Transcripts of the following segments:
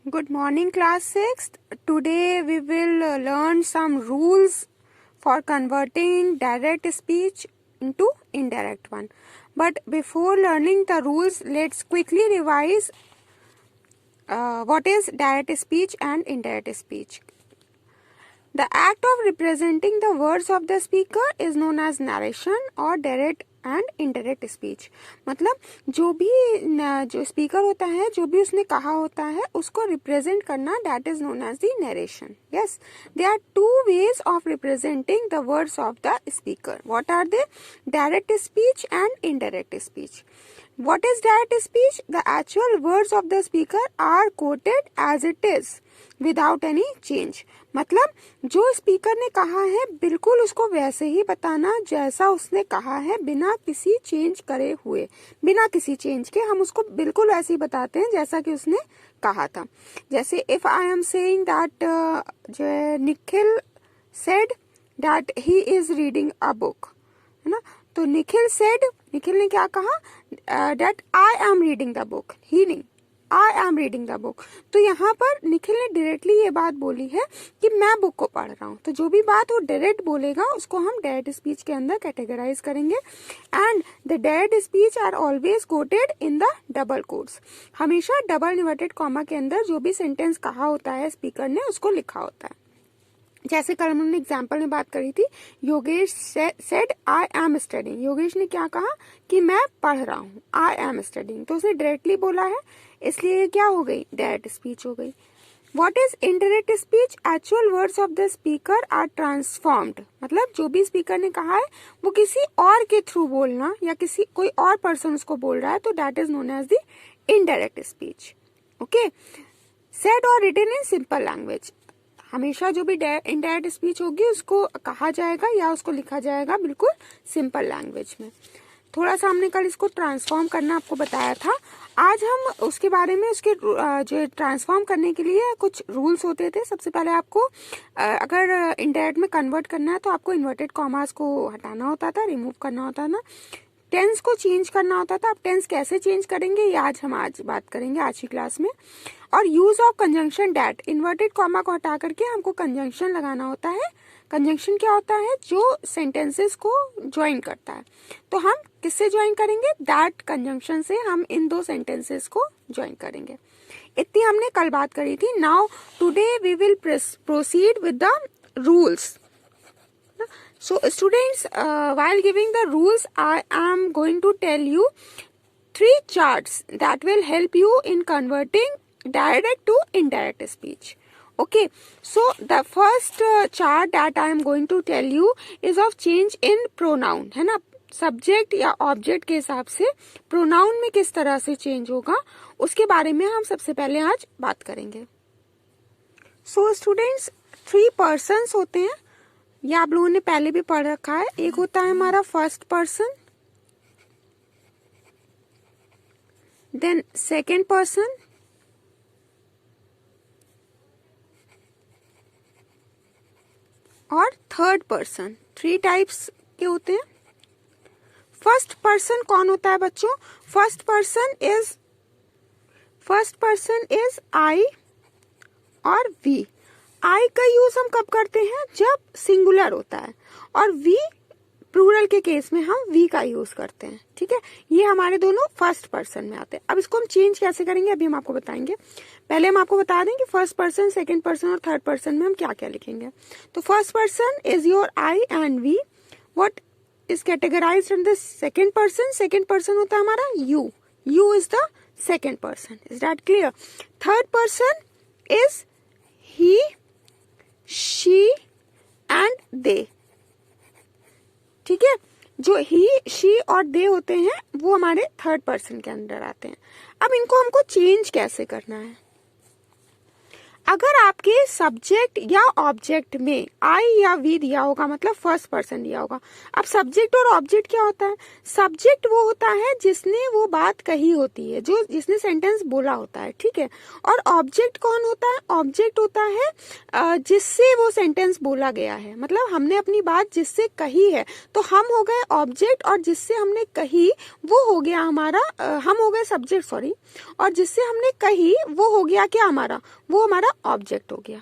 Good morning, class 6th. Today we will learn some rules for converting direct speech into indirect one. But before learning the rules, let's quickly revise what is direct speech and indirect speech. The act of representing the words of the speaker is known as narration or direct and indirect speech. मतलब जो speaker होता है, जो भी उसने कहा होता है, उसको रिप्रेजेंट करना, that is known as the narration. Yes, there are two ways of representing the words of the speaker. What are they? Direct speech and indirect speech. What is direct speech? The actual words of the speaker are quoted as it is without any change. मतलब जो speaker ने कहा है बिल्कुल उसको वैसे ही बताना जैसा उसने कहा है, बिना किसी चेंज करे हुए. बिना किसी चेंज के हम उसको बिल्कुल वैसे ही बताते हैं जैसा कि उसने कहा था. जैसे if I am saying that Nikhil said that he is reading a book, है ना. तो निखिल ने क्या कहा? That I am reading the book. He नहीं, I am reading the book. तो यहाँ पर निखिल ने डायरेक्टली ये बात बोली है कि मैं बुक को पढ़ रहा हूँ. तो जो भी बात वो डायरेक्ट बोलेगा उसको हम डायरेक्ट स्पीच के अंदर कैटेगराइज करेंगे. And the direct speech are always quoted in the double quotes. हमेशा डबल इन्वर्टेड कॉमा के अंदर जो भी सेंटेंस कहा होता है स्पीकर ने उसको लिखा होता है. जैसे कल हमने एग्जाम्पल में बात करी थी, Yogesh said I am studying. Yogesh ने क्या कहा कि मैं पढ़ रहा हूँ, आई एम स्टडिंग. तो उसने डायरेक्टली बोला है, इसलिए क्या हो गई? डायरेक्ट स्पीच हो गई. What is indirect speech? Actual words of the speaker are transformed. मतलब जो भी स्पीकर ने कहा है वो किसी और के थ्रू बोलना या कोई और पर्सन उसको बोल रहा है, तो that is known as the indirect speech. Okay. Said और रिटन इन सिंपल लैंग्वेज. हमेशा जो भी इनडायरेक्ट स्पीच होगी उसको कहा जाएगा या उसको लिखा जाएगा बिल्कुल सिंपल लैंग्वेज में. थोड़ा सा हमने कल इसको ट्रांसफॉर्म करना आपको बताया था. आज हम उसके बारे में, उसके जो ट्रांसफॉर्म करने के लिए कुछ रूल्स होते थे. सबसे पहले आपको अगर इनडायरेक्ट में कन्वर्ट करना है तो आपको इन्वर्टेड कॉमास को हटाना होता था, रिमूव करना होता था, टेंस को चेंज करना होता था. अब टेंस कैसे चेंज करेंगे ये आज बात करेंगे आज की क्लास में. और use of conjunction that. Inverted comma को हटा करके हमको कंजंक्शन लगाना होता है. कंजंक्शन क्या होता है? जो सेंटेंसेस को ज्वाइन करता है. तो हम किससे ज्वाइन करेंगे? दैट कंजंक्शन से हम इन दो सेंटेंसेस को ज्वाइन करेंगे. इतनी हमने कल बात करी थी. Now today we will proceed with the rules. So students, while giving the rules, I am going to tell you 3 charts that will help you in converting direct to indirect speech. Okay, so the first chart that I am going to tell you is of change in pronoun, है ना. Subject या object के हिसाब से pronoun में किस तरह से चेंज होगा उसके बारे में हम सबसे पहले आज बात करेंगे. So students, 3 persons होते हैं. ये आप लोगों ने पहले भी पढ़ रखा है. एक होता है हमारा first person, then second person, और थर्ड पर्सन. 3 टाइप्स के होते हैं. फर्स्ट पर्सन कौन होता है बच्चों? फर्स्ट पर्सन इज आई और वी. आई का यूज हम कब करते हैं? जब सिंगुलर होता है. और वी प्लूरल के केस में हम वी का यूज करते हैं. ठीक है, ये हमारे दोनों फर्स्ट पर्सन में आते हैं. अब इसको हम चेंज कैसे करेंगे अभी हम आपको बताएंगे. पहले हम आपको बता दें कि फर्स्ट पर्सन, सेकंड पर्सन और थर्ड पर्सन में हम क्या क्या लिखेंगे. तो first person is your I and we. What is categorized in the second person? Second person होता है हमारा you. You is the second person. Is that clear? Third person is he, she and they. ठीक है, जो ही, she और they होते हैं वो हमारे थर्ड पर्सन के अंदर आते हैं. अब इनको हमको चेंज कैसे करना है? अगर आपके सब्जेक्ट या ऑब्जेक्ट में आई या वी दिया होगा, मतलब फर्स्ट पर्सन दिया होगा। अब सब्जेक्ट और ऑब्जेक्ट क्या होता है? सब्जेक्ट वो होता है जिसने वो बात कही होती है, जो जिसने सेंटेंस बोला होता है, ठीक है। और ऑब्जेक्ट कौन होता है? ऑब्जेक्ट होता है जिससे वो सेंटेंस बोला गया है, मतलब हमने अपनी बात जिससे कही है, तो हम हो गए ऑब्जेक्ट, और जिससे हमने कही वो हो गया हमारा हम हो गए सब्जेक्ट, सॉरी, और जिससे हमने कही वो हो गया क्या हमारा? वो हमारा ऑब्जेक्ट हो गया।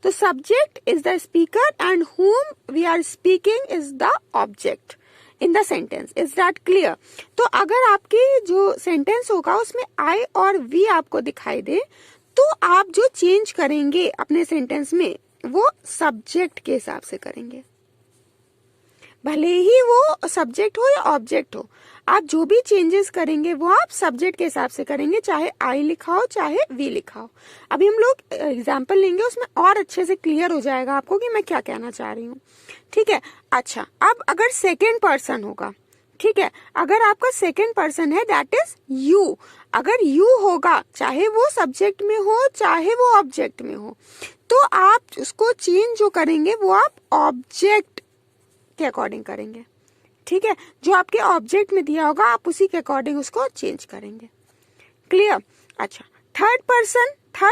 तो subject is the speaker and whom we are speaking is the object in the sentence. Is that clear? तो अगर आपकी जो सेंटेंस होगा उसमें आई और वी आपको दिखाई दे, तो आप जो चेंज करेंगे अपने सेंटेंस में वो सब्जेक्ट के हिसाब से करेंगे, भले ही वो सब्जेक्ट हो या ऑब्जेक्ट हो। आप जो भी चेंजेस करेंगे वो आप सब्जेक्ट के हिसाब से करेंगे, चाहे आई लिखा हो चाहे वी लिखा हो। अभी हम लोग एग्जाम्पल लेंगे, उसमें और अच्छे से क्लियर हो जाएगा आपको कि मैं क्या कहना चाह रही हूँ, ठीक है। अच्छा, अब अगर सेकेंड पर्सन होगा, ठीक है, अगर आपका सेकेंड पर्सन है दैट इज यू, अगर यू होगा चाहे वो सब्जेक्ट में हो चाहे वो ऑब्जेक्ट में हो, तो आप उसको चेंज जो करेंगे वो आप ऑब्जेक्ट के अकॉर्डिंग करेंगे, ठीक है। जो आपके ऑब्जेक्ट में दिया होगा आप उसी के अकॉर्डिंग उसको चेंज करेंगे। क्लियर? अच्छा, थर्ड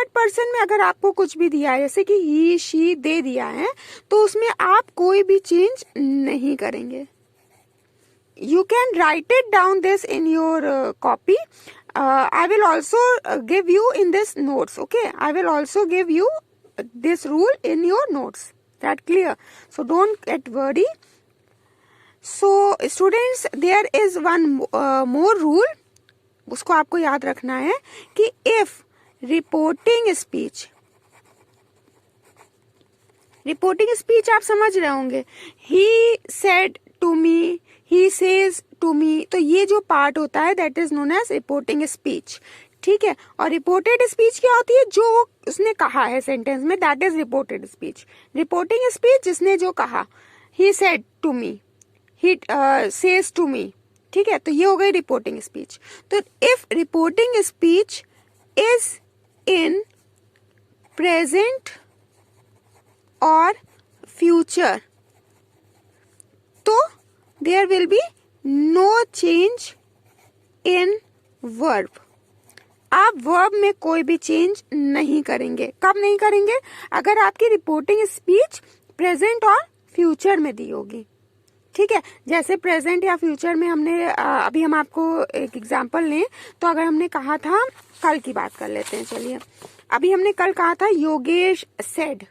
पर्सन में अगर आपको कुछ भी दिया है, जैसे कि ही शी दे दिया है, तो उसमें आप कोई भी चेंज नहीं करेंगे। You can write it down this in your copy. I will also give you in this notes. Okay, I will also give you this rule in your notes. That clear? So don't get worried. So students, there is one more rule. उसको आपको याद रखना है कि if reporting speech आप समझ रहे होंगे, he said to me, he says to me, तो ये जो पार्ट होता है that is known as reporting speech, ठीक है। और रिपोर्टेड स्पीच क्या होती है? जो उसने कहा है सेंटेंस में, that is reported speech. Reporting speech जिसने जो कहा, he said to me, he says to me, ठीक है, तो ये हो गई रिपोर्टिंग स्पीच। तो if reporting speech is in present और फ्यूचर, तो there will be no change in verb. आप वर्ब में कोई भी चेंज नहीं करेंगे। कब नहीं करेंगे? अगर आपकी रिपोर्टिंग स्पीच प्रेजेंट और फ्यूचर में दी होगी, ठीक है। जैसे प्रेजेंट या फ्यूचर में हमने अभी हम आपको एक एग्जांपल लें, तो अगर हमने कहा था, कल की बात कर लेते हैं, चलिए। अभी हमने कल कहा था योगेश सेड,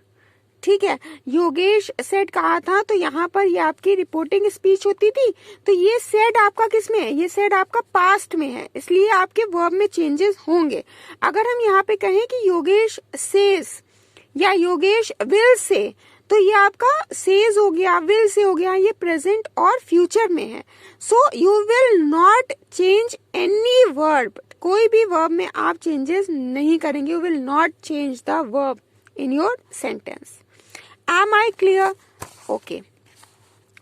ठीक है, योगेश सेड कहा था, तो यहाँ पर ये आपकी रिपोर्टिंग स्पीच होती थी। तो ये सेड आपका किस में है? ये सेड आपका पास्ट में है, इसलिए आपके वर्ब में चेंजेस होंगे। अगर हम यहाँ पे कहें कि योगेश सेज या योगेश विल से, तो ये आपका सेज हो गया, विल से हो गया, ये प्रेजेंट और फ्यूचर में है। So you will not change any verb, कोई भी वर्ब में आप चेंजेस नहीं करेंगे। You will not change the verb in your sentence. Am I clear? Okay.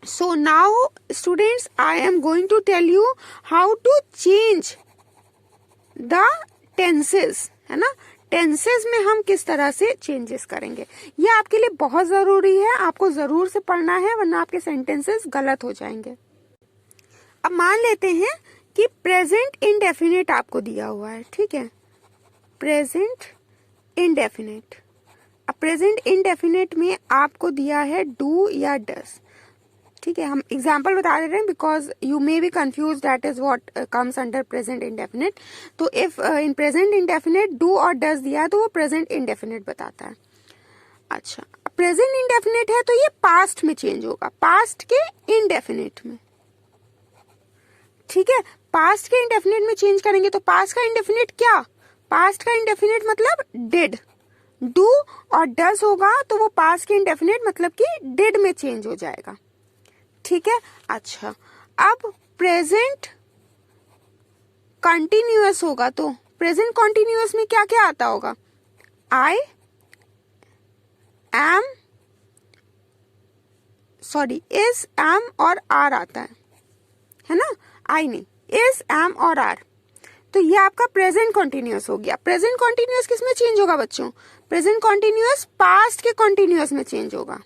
So now students, I am going to tell you how to change the tenses, है ना। Tenses में हम किस तरह से चेंजेस करेंगे, ये आपके लिए बहुत जरूरी है, आपको जरूर से पढ़ना है, वरना आपके सेंटेंसेस गलत हो जाएंगे। अब मान लेते हैं कि प्रेजेंट इंडेफिनिट आपको दिया हुआ है, ठीक है, प्रेजेंट इंडेफिनिट। अब प्रेजेंट इंडेफिनिट में आपको दिया है डू या डस, ठीक है। हम एग्जाम्पल बता दे रहे हैं because you may be confuse, that is what comes under present indefinite. तो if in present indefinite do और डस दिया है तो वो प्रेजेंट इंडेफिनिट बताता है। अच्छा, प्रेजेंट इंडेफिनिट है तो ये पास्ट में चेंज होगा, पास्ट के इंडेफिनिट में, ठीक है। पास्ट के इंडेफिनिट में चेंज करेंगे, तो पास्ट का इंडेफिनिट क्या? पास्ट का इंडेफिनिट मतलब डिड, डू और डस होगा तो वो पास्ट के इंडेफिनिट मतलब कि डिड में चेंज हो जाएगा, ठीक है। अच्छा, अब प्रेजेंट कंटिन्यूअस होगा, तो प्रेजेंट कंटिन्यूअस में क्या क्या आता होगा? I am, sorry, is, am और आर आता है ना। आई नहीं, इज, एम और आर। तो ये आपका प्रेजेंट कॉन्टिन्यूअस हो गया। प्रेजेंट कॉन्टिन्यूअस किस में चेंज होगा बच्चों? प्रेजेंट कॉन्टिन्यूअस पास्ट के कॉन्टिन्यूअस में चेंज होगा।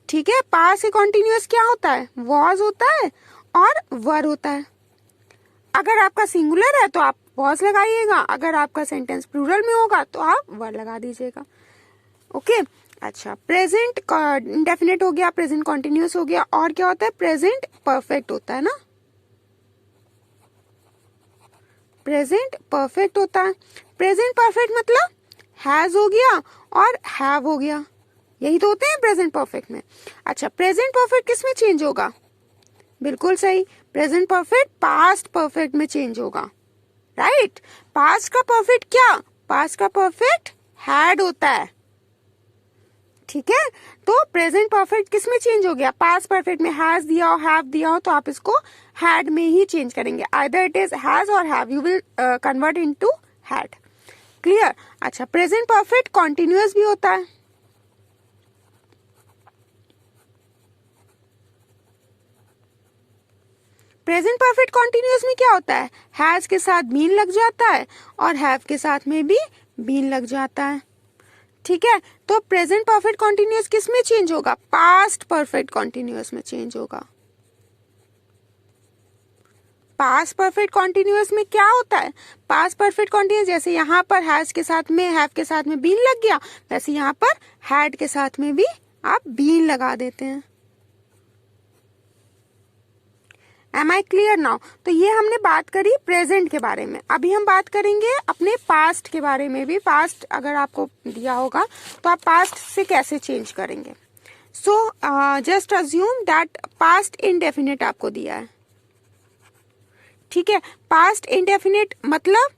ठीक है, पास्ट के कॉन्टिन्यूअस क्या होता है? वॉज होता है और वर होता है। अगर आपका सिंगुलर है तो आप वॉज लगाइएगा, अगर आपका सेंटेंस प्लूरल में होगा तो आप वर लगा दीजिएगा। ओके, अच्छा, प्रेजेंट इंडेफिनिट हो गया, प्रेजेंट कॉन्टिन्यूअस हो गया, और क्या होता है? प्रेजेंट परफेक्ट होता है ना, प्रेजेंट परफेक्ट होता है। प्रेजेंट परफेक्ट मतलब हैज हो गया और हैव हो गया, यही तो होते हैं प्रेजेंट परफेक्ट में। अच्छा, प्रेजेंट परफेक्ट किस में चेंज होगा? बिल्कुल सही, प्रेजेंट परफेक्ट पास्ट परफेक्ट में चेंज होगा। राइट, पास्ट का परफेक्ट क्या? पास्ट का परफेक्ट हैड होता है। ठीक है, तो प्रेजेंट परफेक्ट किस में चेंज हो गया? पास्ट परफेक्ट में हैज दिया हो, हैव दिया हो, तो आप इसको हैड में ही चेंज करेंगे। आइदर इट इज हैज और have, you will convert into had. Clear? अच्छा, प्रेजेंट परफेक्ट कॉन्टिन्यूअस भी होता है। प्रेजेंट परफेक्ट कॉन्टिन्यूअस में क्या होता है? हैज के साथ बीन लग जाता है और हैव के साथ में भी बीन लग जाता है। ठीक है, तो प्रेजेंट परफेक्ट कॉन्टिन्यूअस किस में चेंज होगा? पास्ट परफेक्ट कॉन्टिन्यूअस में चेंज होगा। पास्ट परफेक्ट कॉन्टिन्यूअस में क्या होता है? पास्ट परफेक्ट कॉन्टिन्यूअस जैसे यहाँ पर हैज के साथ में, हैव के साथ में बीन लग गया, वैसे यहाँ पर हैड के साथ में भी आप बीन लगा देते हैं। Am I clear now? तो ये हमने बात करी प्रेजेंट के बारे में। अभी हम बात करेंगे अपने पास्ट के बारे में भी। पास्ट अगर आपको दिया होगा तो आप पास्ट से कैसे चेंज करेंगे। So just assume that past indefinite आपको दिया है। ठीक है, पास्ट इंडेफिनिट मतलब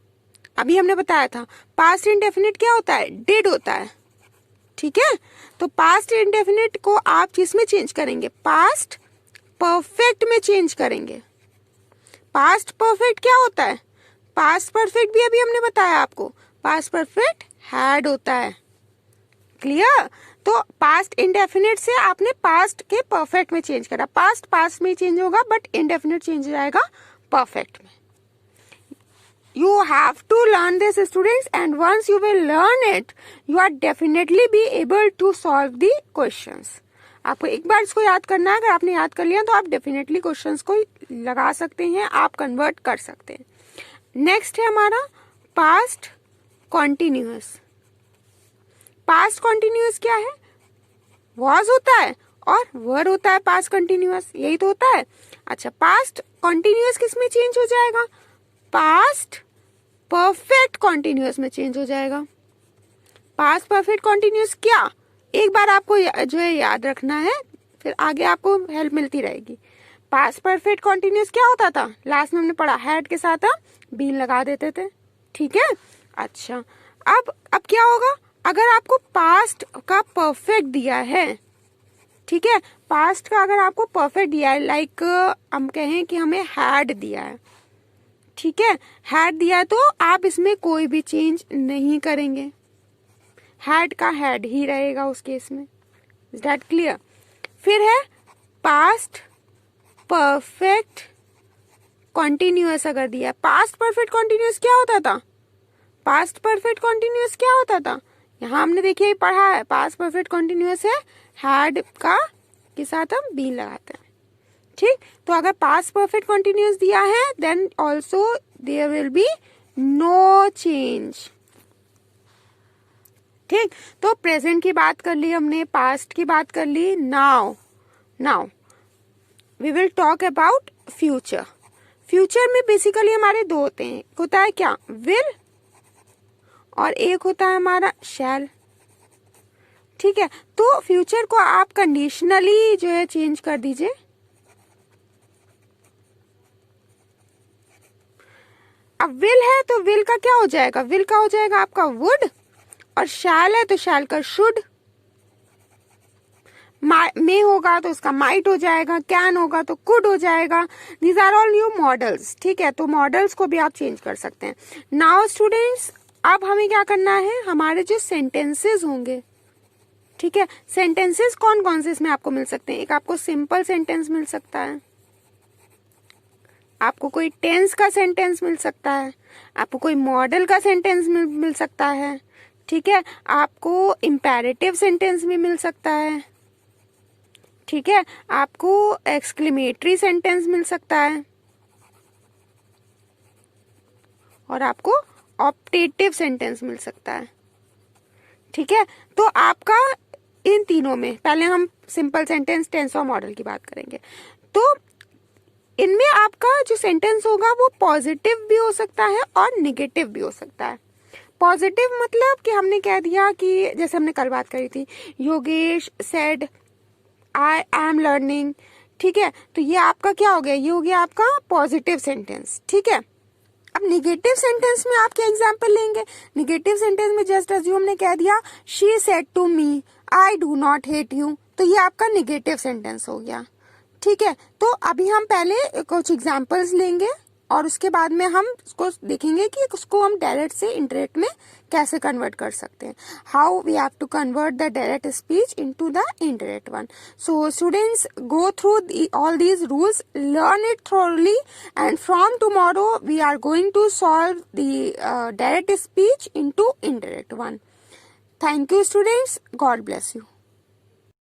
अभी हमने बताया था पास्ट इंडेफिनिट क्या होता है? डिड होता है। ठीक है, तो पास्ट इंडेफिनिट को आप किस में चेंज करेंगे? पास्ट परफेक्ट में चेंज करेंगे। पास्ट परफेक्ट क्या होता है? पास्ट परफेक्ट भी अभी हमने बताया आपको, पास्ट परफेक्ट हैड होता है। क्लियर? तो पास्ट इंडेफिनिट से आपने पास्ट के परफेक्ट में चेंज करा। पास्ट पास्ट में चेंज होगा बट इंडेफिनिट चेंज हो जाएगा परफेक्ट में। You have to learn this, students, and once you will learn it, you are definitely be able to solve the questions. आपको एक बार इसको याद करना है। अगर आपने याद कर लिया तो आप डेफिनेटली क्वेश्चंस को लगा सकते हैं, आप कन्वर्ट कर सकते हैं। नेक्स्ट है हमारा पास्ट कॉन्टिन्यूअस। पास्ट कॉन्टिन्यूअस क्या है? वॉज होता है और वर होता है पास्ट कंटिन्यूअस, यही तो होता है। अच्छा, पास्ट कॉन्टिन्यूअस किस में चेंज हो जाएगा? पास्ट परफेक्ट कॉन्टिन्यूअस में चेंज हो जाएगा। पास्ट परफेक्ट कॉन्टिन्यूअस क्या? एक बार आपको जो है याद रखना है, फिर आगे आपको हेल्प मिलती रहेगी। पास्ट परफेक्ट कॉन्टिन्यूअस क्या होता था? लास्ट में हमने पढ़ा, हैड के साथ हम बीन लगा देते थे। ठीक है, अच्छा, अब क्या होगा? अगर आपको पास्ट का परफेक्ट दिया है, ठीक है, पास्ट का अगर आपको परफेक्ट दिया है, लाइक हम कहें कि हमें हैड दिया है, ठीक है, हैड दिया है, तो आप इसमें कोई भी चेंज नहीं करेंगे। हैड का हैड ही रहेगा उस केस में। Is that clear? फिर है पास्ट परफेक्ट कॉन्टिन्यूअस। अगर दिया है पास्ट परफेक्ट कॉन्टिन्यूअस, क्या होता था? पास्ट परफेक्ट कॉन्टिन्यूअस क्या होता था? यहाँ हमने देखिए पढ़ा है, पास्ट परफेक्ट कॉन्टिन्यूअस है हैड का के साथ हम बीन लगाते हैं। ठीक, तो अगर पास्ट परफेक्ट कॉन्टिन्यूअस दिया है then also there will be no change. ठीक, तो प्रेजेंट की बात कर ली हमने, पास्ट की बात कर ली। Now we will talk about future. Future में बेसिकली हमारे दो होते हैं, एक होता है क्या? विल, और एक होता है हमारा शैल। ठीक है, तो फ्यूचर को आप कंडीशनली जो है चेंज कर दीजिए। अब विल है तो विल का क्या हो जाएगा? विल का हो जाएगा आपका वुड, और शैल है तो शैल का शुड। मे होगा तो उसका माइट हो जाएगा, कैन होगा तो कुड हो जाएगा। These are all new models. ठीक है, तो मॉडल्स को भी आप चेंज कर सकते हैं। नाउ स्टूडेंट्स, अब हमें क्या करना है? हमारे जो सेंटेंसेस होंगे, ठीक है, सेंटेंसेस कौन कौन से इसमें आपको मिल सकते हैं? एक आपको सिंपल सेंटेंस मिल सकता है, आपको कोई टेंस का सेंटेंस मिल सकता है, आपको कोई मॉडल का सेंटेंस मिल सकता है, ठीक है, आपको इम्पेरेटिव सेंटेंस भी मिल सकता है, ठीक है, आपको एक्सक्लेमेटरी सेंटेंस मिल सकता है, और आपको ऑप्टेटिव सेंटेंस मिल सकता है, ठीक है। तो आपका इन तीनों में, पहले हम सिंपल सेंटेंस, टेंस और मॉडल की बात करेंगे। तो इनमें आपका जो सेंटेंस होगा वो पॉजिटिव भी हो सकता है और निगेटिव भी हो सकता है। पॉजिटिव मतलब कि हमने कह दिया कि जैसे हमने कल बात करी थी, Yogesh said I am learning, ठीक है, तो ये आपका क्या हो गया, ये हो गया आपका पॉजिटिव सेंटेंस, ठीक है। अब निगेटिव सेंटेंस में आप क्या एग्जाम्पल लेंगे, निगेटिव सेंटेंस में जस्ट एज यू हमने कह दिया, she said to me I do not hate you, तो ये आपका निगेटिव सेंटेंस हो गया, ठीक है। तो अभी हम पहले कुछ एग्जाम्पल्स लेंगे और उसके बाद में हम उसको देखेंगे कि उसको हम डायरेक्ट से इनडायरेक्ट में कैसे कन्वर्ट कर सकते हैं, how we have to convert the direct speech into the indirect one. So students, go through all these rules, learn it thoroughly, and from tomorrow we are going to solve the direct speech into indirect one. Thank you students, God bless you.